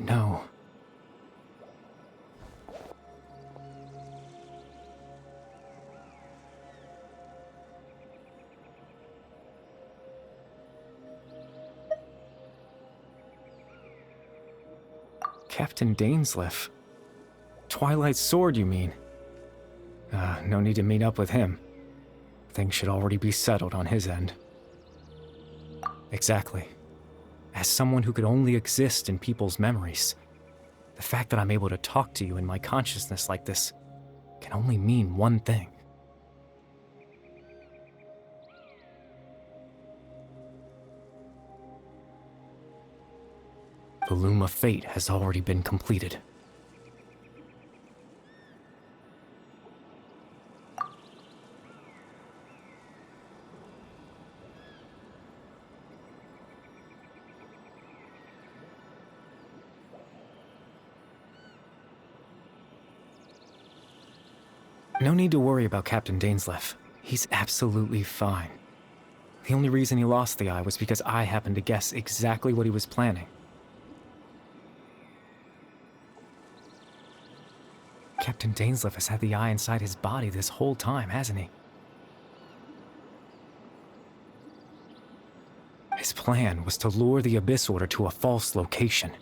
know. Captain Dainsleif. Twilight Sword, you mean? No need to meet up with him. Things should already be settled on his end. Exactly. As someone who could only exist in people's memories, the fact that I'm able to talk to you in my consciousness like this can only mean one thing. The Loom of Fate has already been completed. No need to worry about Captain Dainsleif. He's absolutely fine. The only reason he lost the eye was because I happened to guess exactly what he was planning. Captain Dainsleif has had the eye inside his body this whole time, hasn't he? His plan was to lure the Abyss Order to a false location,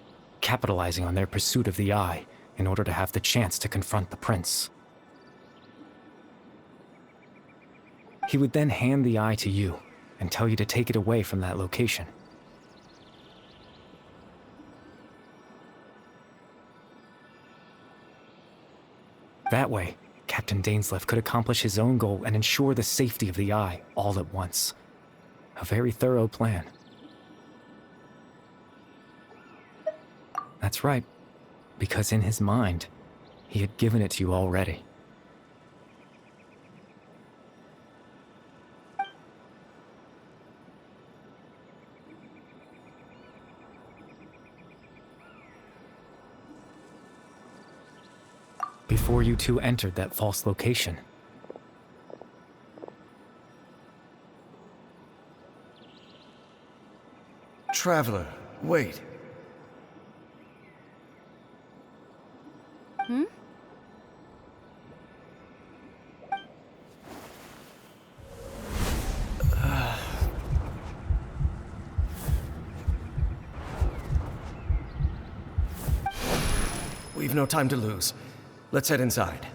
capitalizing on their pursuit of the eye in order to have the chance to confront the prince. He would then hand the eye to you and tell you to take it away from that location. That way, Captain Dainsleif could accomplish his own goal and ensure the safety of the eye all at once. A very thorough plan. That's right, because in his mind, he had given it to you already. Before you two entered that false location. Traveler, wait. Hmm? We've no time to lose. Let's head inside.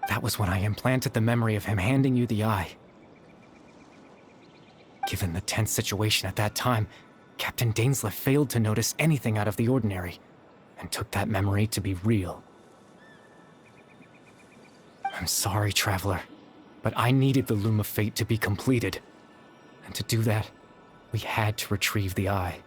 That was when I implanted the memory of him handing you the eye. Given the tense situation at that time, Captain Dainsleif failed to notice anything out of the ordinary, and took that memory to be real. I'm sorry, Traveler, but I needed the Loom of Fate to be completed. And to do that, we had to retrieve the eye.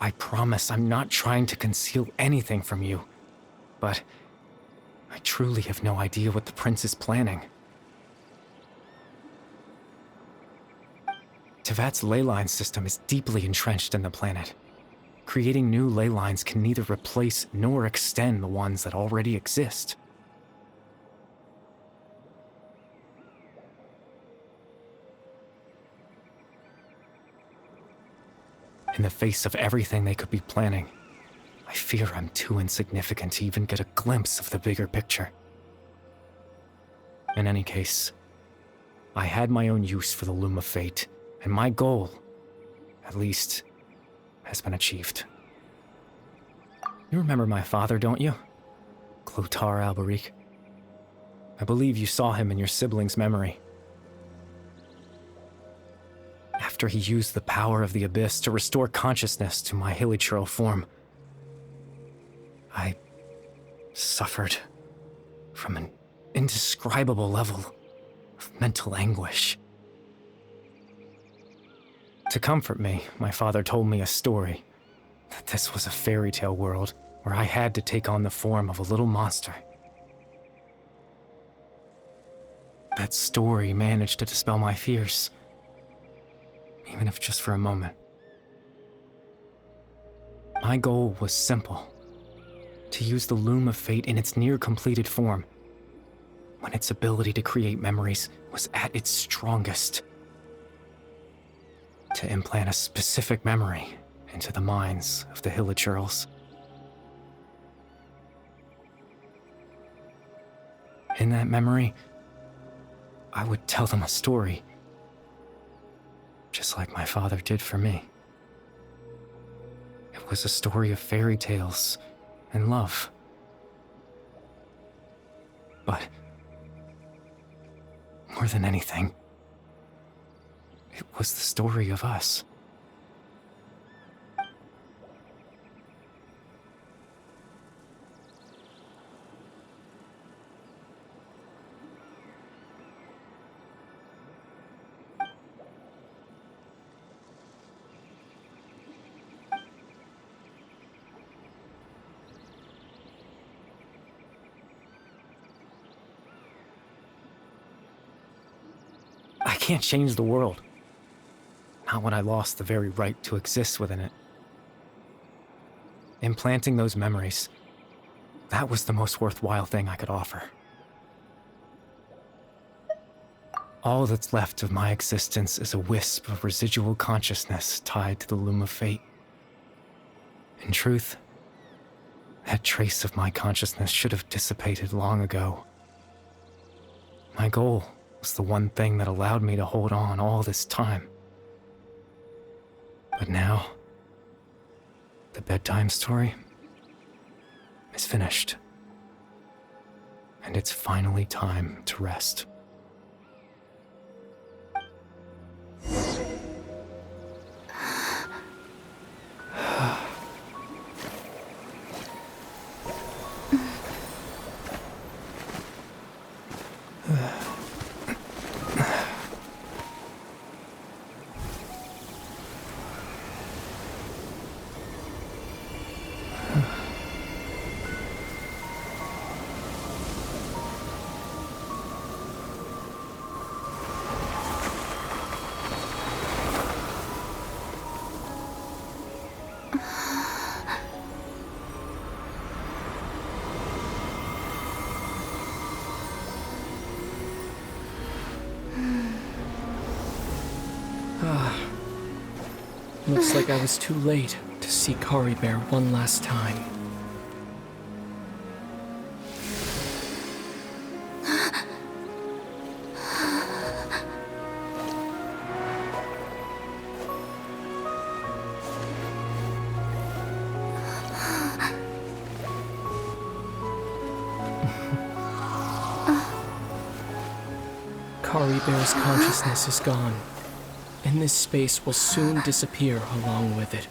I promise I'm not trying to conceal anything from you, but I truly have no idea what the prince is planning. Tevat's ley line system is deeply entrenched in the planet. Creating new ley lines can neither replace nor extend the ones that already exist. In the face of everything they could be planning, I fear I'm too insignificant to even get a glimpse of the bigger picture. In any case, I had my own use for the Loom of Fate, and my goal, at least, has been achieved. You remember my father, don't you? Clotar Alberic. I believe you saw him in your sibling's memory. After he used the power of the Abyss to restore consciousness to my hilichurl form, I suffered from an indescribable level of mental anguish. To comfort me, my father told me a story, that this was a fairy tale world where I had to take on the form of a little monster. That story managed to dispel my fears, even if just for a moment. My goal was simple: to use the Loom of Fate in its near-completed form, when its ability to create memories was at its strongest. To implant a specific memory into the minds of the Hilichurls. In that memory, I would tell them a story, just like my father did for me. It was a story of fairy tales and love. But more than anything, it was the story of us. I can't change the world. Not when I lost the very right to exist within it. Implanting those memories, that was the most worthwhile thing I could offer. All that's left of my existence is a wisp of residual consciousness tied to the Loom of Fate. In truth, that trace of my consciousness should have dissipated long ago. My goal was the one thing that allowed me to hold on all this time. But now, the bedtime story is finished. And it's finally time to rest. Looks like I was too late to see Kari Bear one last time. Kari Bear's consciousness is gone, and this space will soon disappear along with it.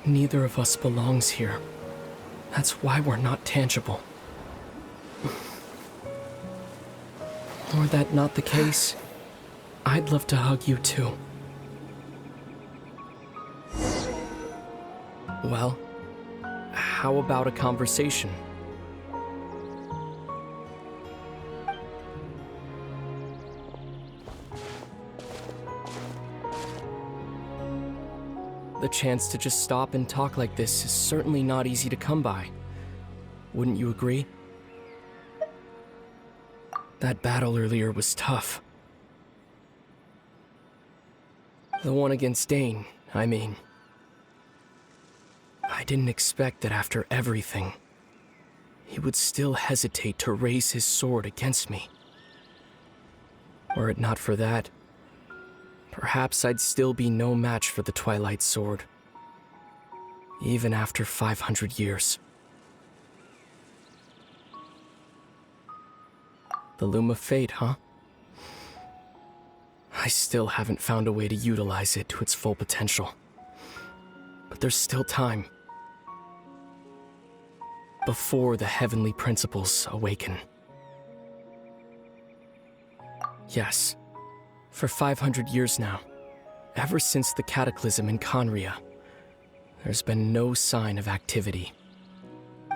Neither of us belongs here. That's why we're not tangible. Were that not the case, I'd love to hug you too. Well, how about a conversation? The chance to just stop and talk like this is certainly not easy to come by. Wouldn't you agree? That battle earlier was tough. The one against Dane, I mean. I didn't expect that after everything, he would still hesitate to raise his sword against me. Were it not for that, perhaps I'd still be no match for the Twilight Sword, even after 500 years. The Loom of Fate, huh? I still haven't found a way to utilize it to its full potential. But there's still time. Before the heavenly principles awaken. Yes. For 500 years now, ever since the cataclysm in Conria, there's been no sign of activity.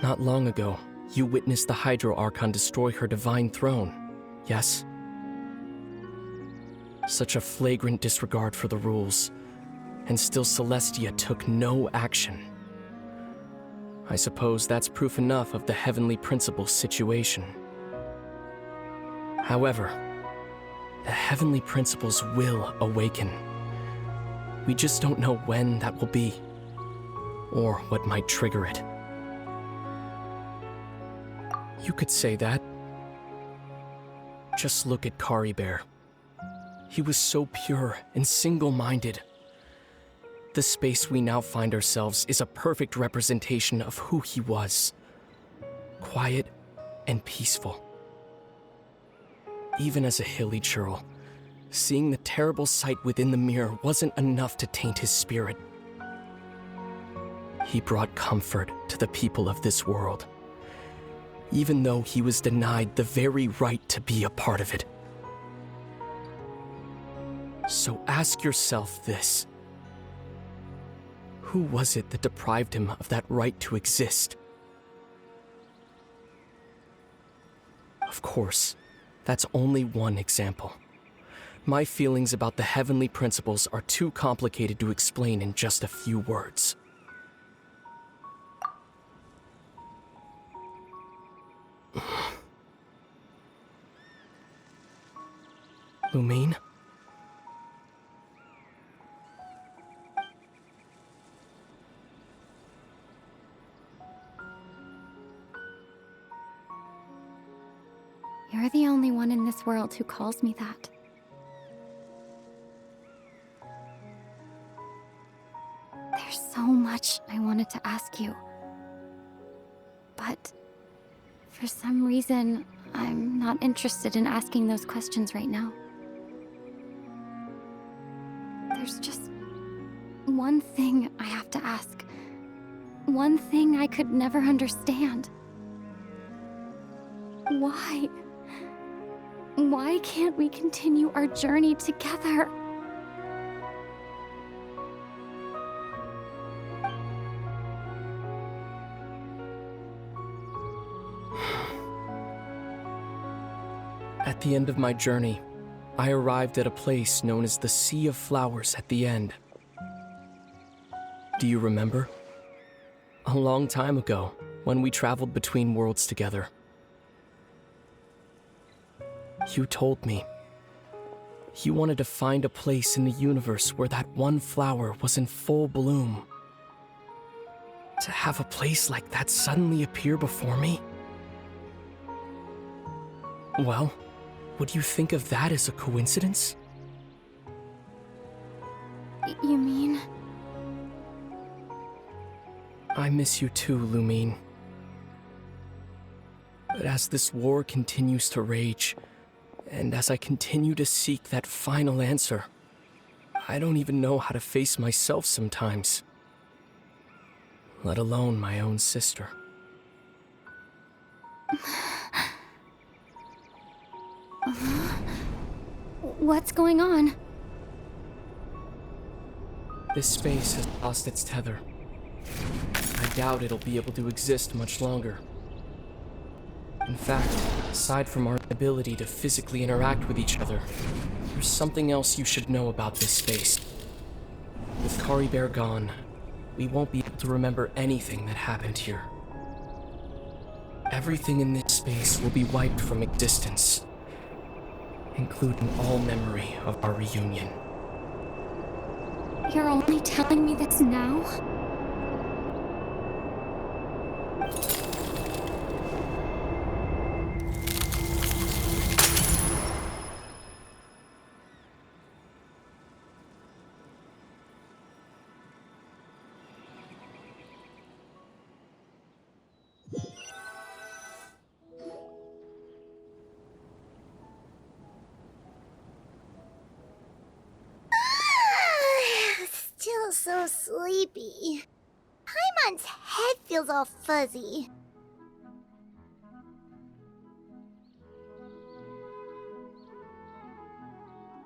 Not long ago, you witnessed the Hydro Archon destroy her divine throne, yes? Such a flagrant disregard for the rules, and still Celestia took no action. I suppose that's proof enough of the Heavenly Principle's situation. However, the Heavenly Principles will awaken. We just don't know when that will be, or what might trigger it. You could say that. Just look at Kari Bear. He was so pure and single-minded. The space we now find ourselves is a perfect representation of who he was. Quiet and peaceful. Even as a hilly churl, seeing the terrible sight within the mirror wasn't enough to taint his spirit. He brought comfort to the people of this world, even though he was denied the very right to be a part of it. So ask yourself this. Who was it that deprived him of that right to exist? Of course, that's only one example. My feelings about the Heavenly Principles are too complicated to explain in just a few words. Lumine? You're the only one in this world who calls me that. There's so much I wanted to ask you. But for some reason, I'm not interested in asking those questions right now. There's just one thing I have to ask. One thing I could never understand. Why? Why can't we continue our journey together? At the end of my journey, I arrived at a place known as the Sea of Flowers at the end. Do you remember? A long time ago, when we traveled between worlds together. You told me you wanted to find a place in the universe where that one flower was in full bloom. To have a place like that suddenly appear before me? Well, would you think of that as a coincidence? You mean? I miss you too, Lumine. But as this war continues to rage, and as I continue to seek that final answer, I don't even know how to face myself sometimes. Let alone my own sister. What's going on? This space has lost its tether. I doubt it'll be able to exist much longer. In fact, aside from our ability to physically interact with each other, there's something else you should know about this space. With Kari Bear gone, we won't be able to remember anything that happened here. Everything in this space will be wiped from existence, including all memory of our reunion. You're only telling me this now? Still so sleepy. Paimon's head feels all fuzzy.